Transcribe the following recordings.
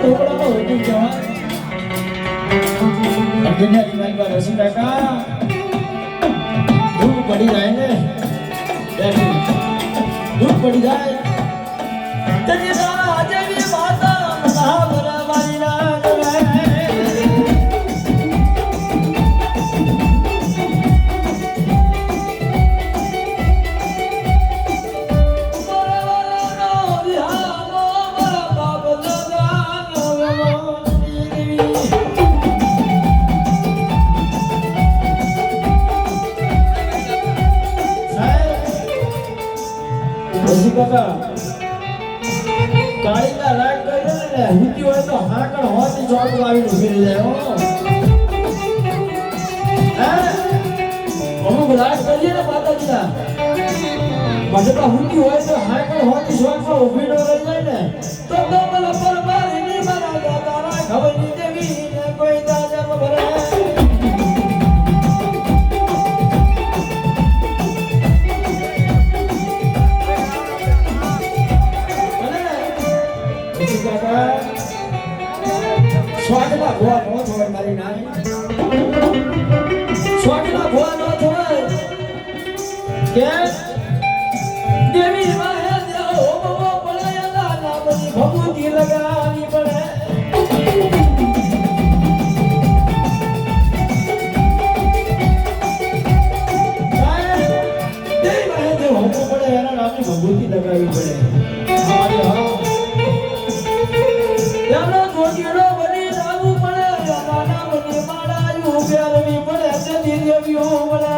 ઢોકળાનો હુકમ કહેવાય. દુનિયાની મારી રસી કાકા ધૂપ પડી જાય ને ધૂપ પડી જાય તેની તારા જેવી માતા મહાવરા મારી ના કાળીના લાગ કરીને ને હુતી હોય તો હાકણ હોતી ચોક લાવીને ઉભી જાય હો. હે અમુક લાગ કરીએ ને માતાજીના પછી હુતી હોય તો હાકણ હોતી ચોક પર ઉભી ન રહી જાય ને તો ડબલ પર મારી ની મારા દાદા ખબરની દેવી ને કોઈ દાદા ભરે. સ્વાગલા ભોવા નો થોડ મારી નાની સ્વાગલા ભોવા નો થોડ કે દેવી માહે દેવો હોમવો પડે ના બધી ભભૂતિ લગાવી પડે. દેવી માહે દેવો હોમવો પડે એના નામની ભભૂતિ લગાવી પડે. અમારે હા એમનો જોગીનો બની લાગુ પડે નાના બની માડાયું પ્યારવી પડે તેથી દેવીઓ મળે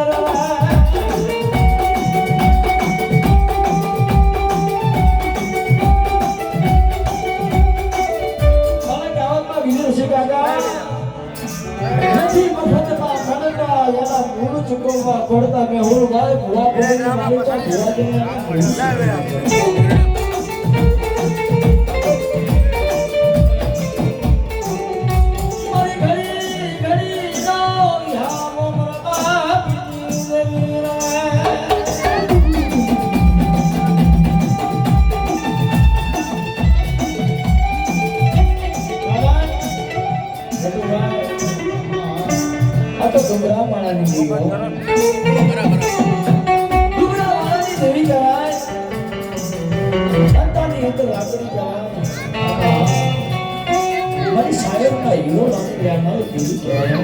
ચૂકવવા પડતા મેં હું ભાઈ ભૂવા ડુંગરા માળાની દેવી કહેવાય. અંતાની અંદર લાકડી કહેવાય. મારી સાહેબના હીરો લાકડીના દેવી કહેવાય.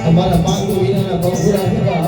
हमारा पांडु वीना बहुरा हुआ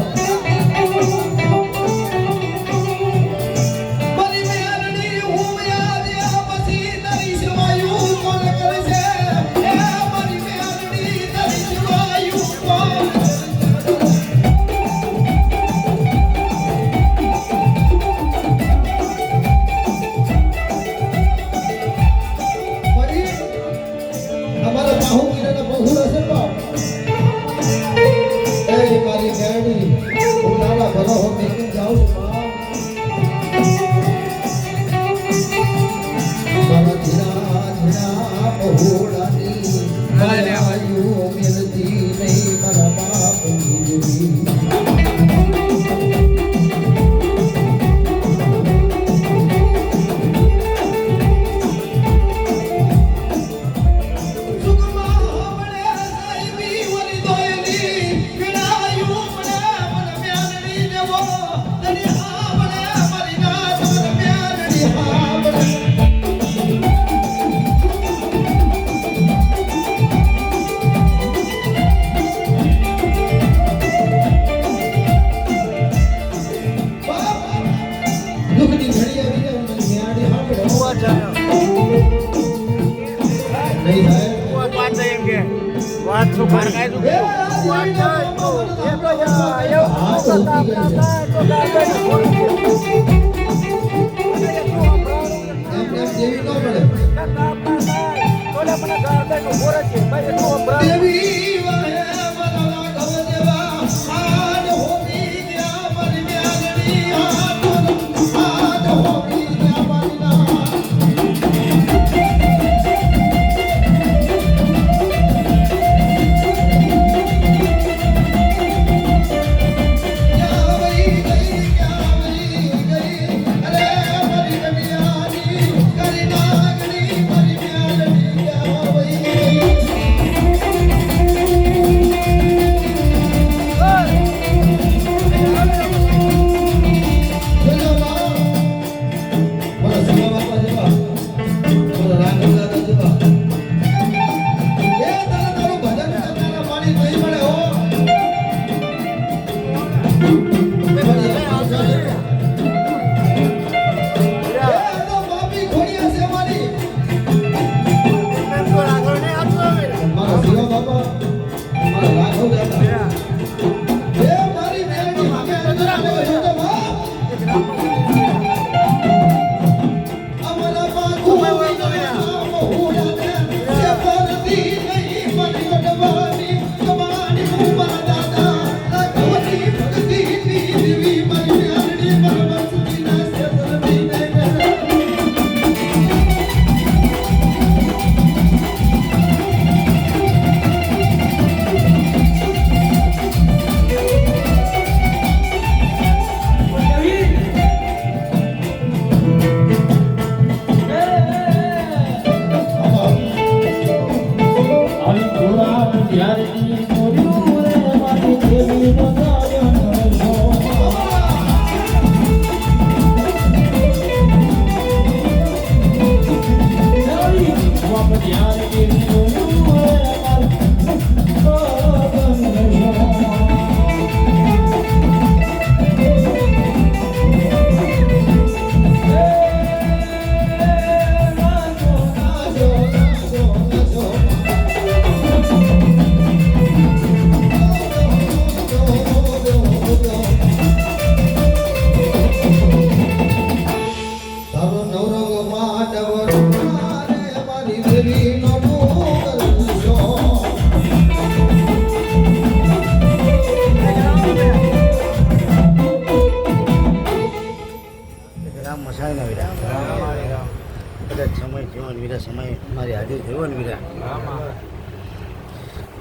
સમય મારી હાજર થયો ને વીરા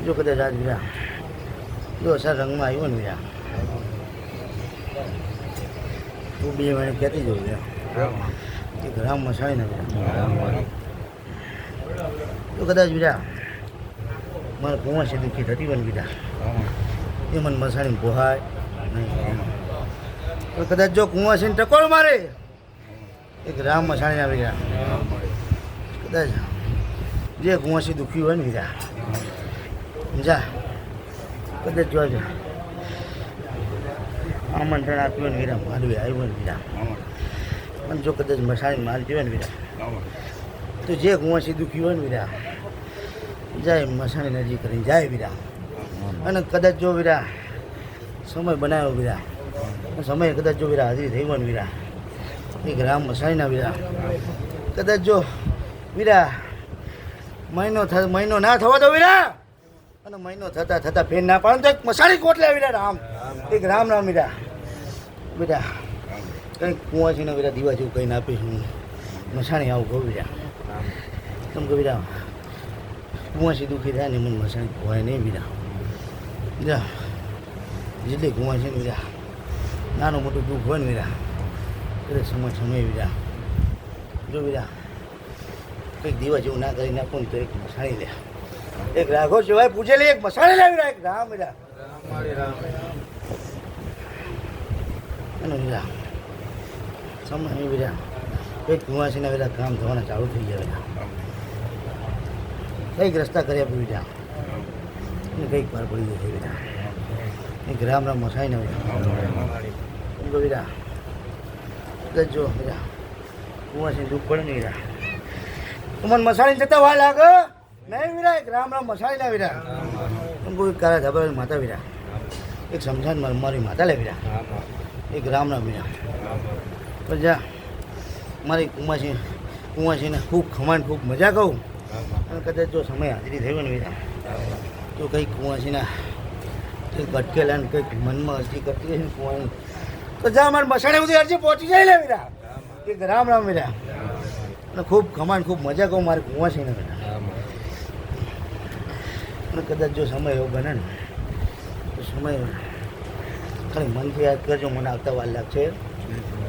જો કદાચ આજ વીરા જો અસર રંગમાં આવ્યો ને વીરા તું બે વાણી કહેતી જવું વીરા એ ગ્રામ મસાણી ને વીરા જો કદાચ વીરા મારે કુંવાસી દુઃખી થતી હોય ને વીરા એ મને મસાણી પોહાય નહીં તો કદાચ જો કુંવાસીને ટકોર મારે એ ગ્રામ મસાણી ના વીરા કદાચ જે કુંવાસી દુઃખી હોય ને વીરા જા કદાચ જોજો આમંત્રણ આપ્યું ને વીરા માલવી આવ્યું ને વીરા અને જો કદાચ મસાણી માલતી હોય ને વીરા તો જે કુંવાસી દુઃખી હોય ને વીરા જાય મસાણી નજીક કરીને જાય વીરા અને કદાચ જો વીરા સમય બનાવ્યો વીરા સમય કદાચ જો વીરા હાજરી થઈ હોય ને વીરા એ ગ્રામ મસાણીના વીરા કદાચ જો વીરા મહિનો ના થવા દો વીરા અને મહિનો થતા થતા ફેર ના પાડે તો એક મસાણી કોટલે વીરા રામ એક રામ રામ વીરા વીરા કંઈક કુંવાસીને વીરા દીવા જેવું કંઈ આપીશ હું મસાણી આવું કહું વીરા કેમ કે વીરા કુંવાસી દુઃખી થાય ને મને મસાણી હોય નહીં વીરા વીરા જેટલી કુંવાસી ને વીરા નાનું મોટું દુઃખ હોય ને વીરા એટલે સમય વીરા જો વીરા કંઈક દીવા જેવું ના કરી નાખો ને તો એક મસાણી લે એક રાઘો સિવાય પૂછેલી એક મસાણી લે વીરા એક રામ વીરા અને વીરા સમય વીરા કંઈક કુંવાસીના વીરા કામ થવાના ચાલુ થઈ ગયા વીરા કંઈક રસ્તા કર્યા આપી વીરા અને કંઈક પાર પડી ગઈ વીરા એક રામ રામ મસાઈને વીરા વીરા જો વીરા કુંવાસી દુઃખ પડે ને વીરા તું મને મસાણી જતા વાર લાગે નહીં વીરા એક રામ રામ મસાણી ના વીરા કોઈ કારા ધાબા માતા વીરા એક સમજાન મારી માતા લે વીરા એક રામ રામ વીરા પણ જા મારી કુંવાસીને ખૂબ ખમાન ખૂબ મજા કહું અને કદાચ જો સમય હાજરી થયો ને વીરા તો કંઈક કુંવાસીના કંઈક અટકેલા ને કંઈક મનમાં અરજી કરતી હોય ને કુંવાની તો જા મારે મસાણે સુધી અરજી પહોંચી જાય લે વીરા એક રામ રામ વીરા અને ખૂબ ખમાન ખૂબ મજા કહું મારી કુંવાસીને વીરા અને કદાચ જો સમય એવો બને ને તો સમય ખાલી મનથી યાદ કરજો મને આવતા વાર લાગશે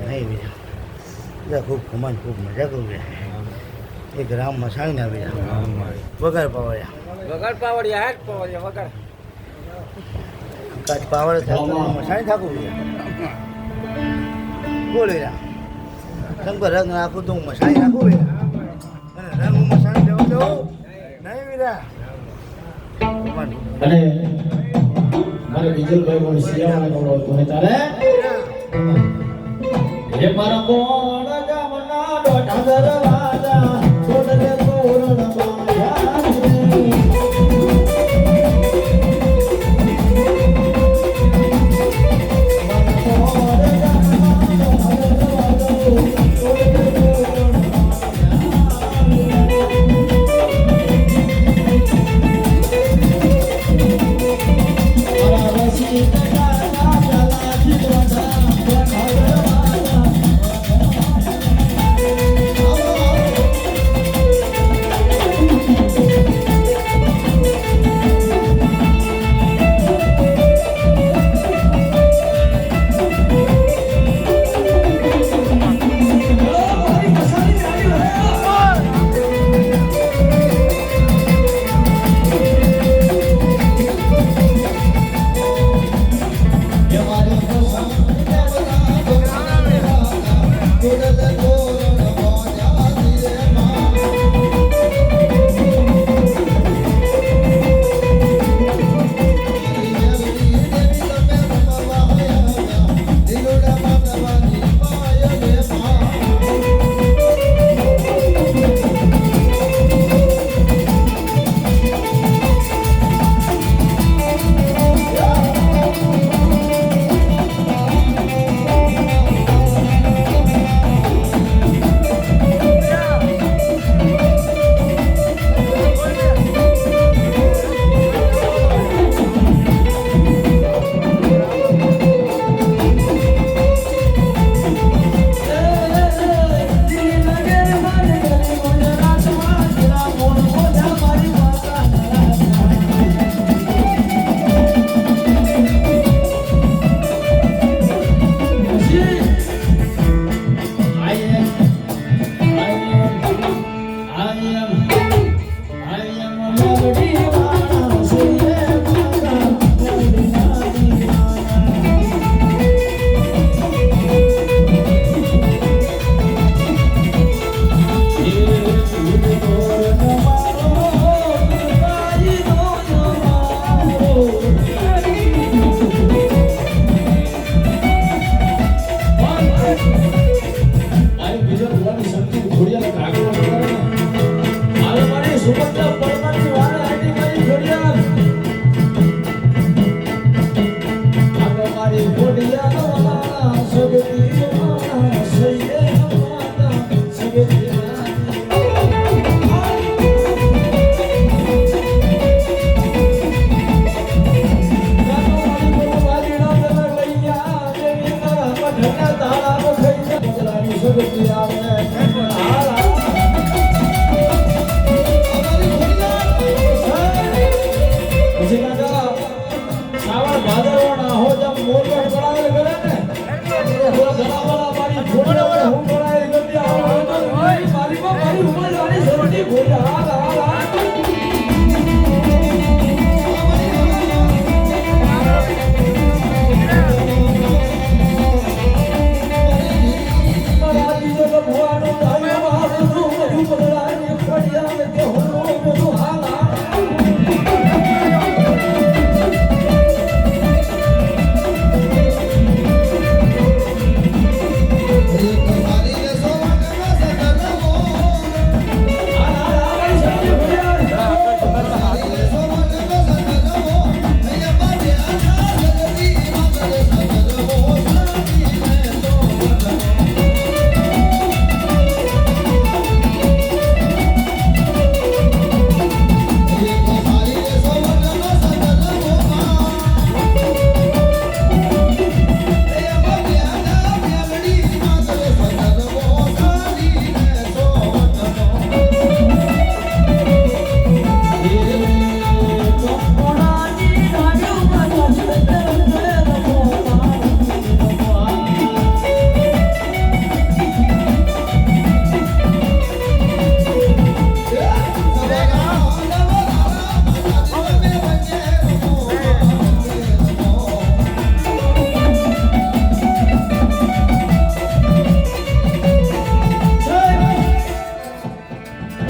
નહીં બીજા બધા ખૂબ ખમાન ખૂબ મજા કરું છે એક રામ મસાણી ના બીજા વગર પાવડિયા કાચ પાવડ મસાણી થાકું છે બોલે રા શંકર રંગ નાખું તો હું મસાણી નાખું અને રંગ હું મસાણી જવા દઉં નહીં બીજા અને મારે વિજલભાઈ પણ શિયાળાનો હતો ને તારે એ મારા કોણ ગામના દોઢા દરવાજા છોડને તોરણ બાંધ્યા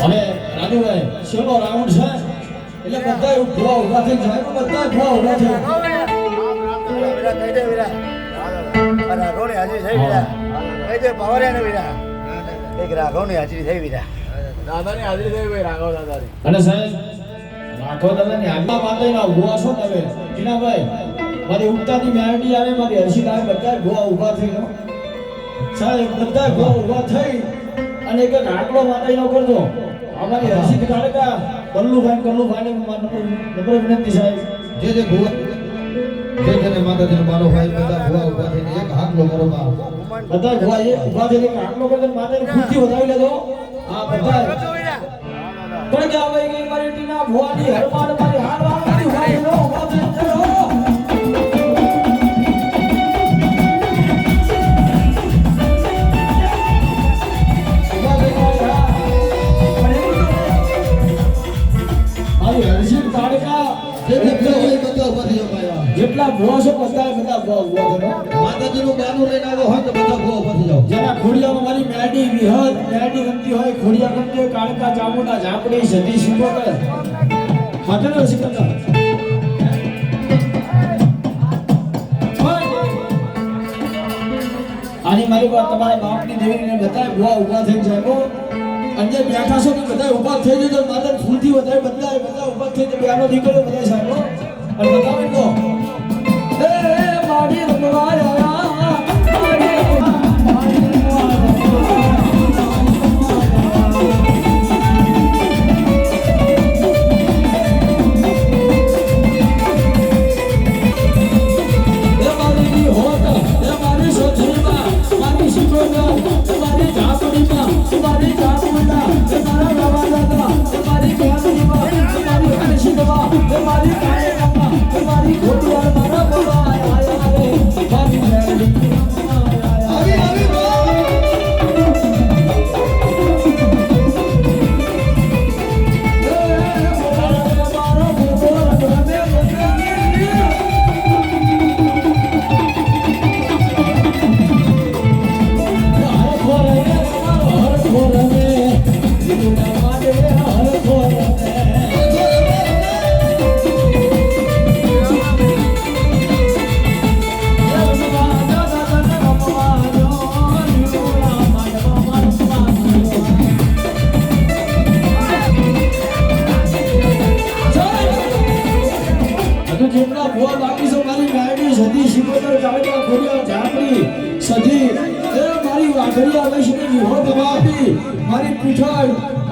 હવે રાજુભાઈ છેલ્લો રાઉન્ડ છે એટલે બધા ભૂવા ઉભા થઈ જાય બધા ભૂવા ઉભા થઈ વીરા કહી દે વીરા અને રાઘવની હાજરી થઈ વીરા કહી દે પવારિયાને વીરા એક રાઘવની હાજરી થઈ વીરા દાદાની હાજરી થઈ ભાઈ રાઘવ દાદાની. અને સાહેબ રાખો દાદાની આગલા માતાના ભૂવા છો તમે ટીનાભાઈ મારી ઉગતાની મેરડી આવે મારી હર્ષિત આવે બધા ભૂવા ઉભા થઈ ગયો સાહેબ બધા ભૂવા ઉભા થઈ અને એક આટલો માતાનો કરજો અમારી હર્ષિત કાળકા કલ્લુભાઈ નમ્ર વિનંતી સાહેબ જે જે ભુવા જે જેને માતાજીનો મારો ભાઈ બધા ભુવા ઉભા થઈને એક હાકલો કરો બા બધા ભૂવા એ ઉભા થઈને એક આટલો કરજો માતાની ખુરશી વધાવી લેજો આ બધા પણ કે આવે કે મારી ટીના ભૂવાની હરમાન મારી હારવાની ઉભા થઈને ઉભા થઈને ચલો જેટલા ભૂવા છો બધા ભૂવા છો માતાજીનું બાનું લઈને આવ્યો હોય તો બધા ભુવા ઉભા થઈ જાઓ. જેના ખોડિયામાં મારી મેડી વિહદ મેડી ગમતી હોય ખોડિયા ગમતી હોય કાળકા ચામુંડા ઝાપડી સદી સિકોતર હાટનો સિકંદર આની મારી વાત તમારા બાપની દેવીને બધા ભૂવા ઉભા થઈ જાય અને બેઠા છો કે બધા ઉભા થઈ જજો માતા ફૂલથી વધારે બધા ઉભા થઈ જાય બેનો દીકરો બધા સાહેબ અને બતાવે તો એ મારી રમવાયા આવી આવી જેટલા ભૂવા બાકી છે મારી ગાયડી સદી સિકોતર કાળકા ખોડિયા ઝાપડી સદી એ મારી વાઘરિયા વૈષ્ણવી હો બાપી મારી પીઠાઈ